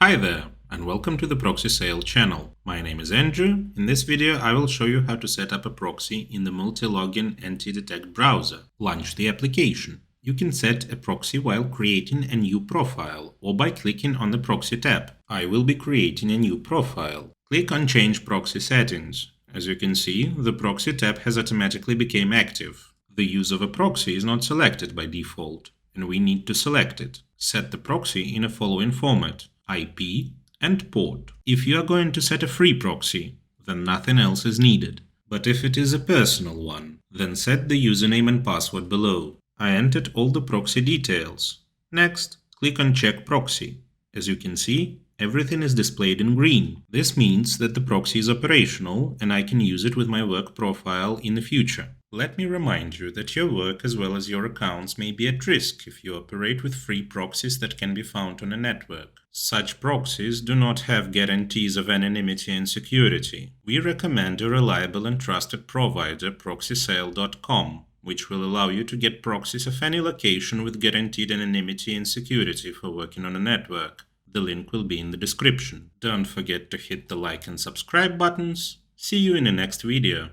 Hi there, and welcome to the Proxy Sale channel. My name is Andrew. In this video, I will show you how to set up a proxy in the Multilogin Anti-Detect browser. Launch the application. You can set a proxy while creating a new profile or by clicking on the Proxy tab. I will be creating a new profile. Click on Change Proxy Settings. As you can see, the Proxy tab has automatically become active. The use of a proxy is not selected by default, and we need to select it. Set the proxy in a following format: IP and port. If you are going to set a free proxy, then nothing else is needed. But if it is a personal one, then set the username and password below. I entered all the proxy details. Next, click on Check Proxy. As you can see, everything is displayed in green. This means that the proxy is operational and I can use it with my work profile in the future. Let me remind you that your work as well as your accounts may be at risk if you operate with free proxies that can be found on a network. Such proxies do not have guarantees of anonymity and security. We recommend a reliable and trusted provider, proxysale.com, which will allow you to get proxies of any location with guaranteed anonymity and security for working on a network. The link will be in the description. Don't forget to hit the like and subscribe buttons. See you in the next video.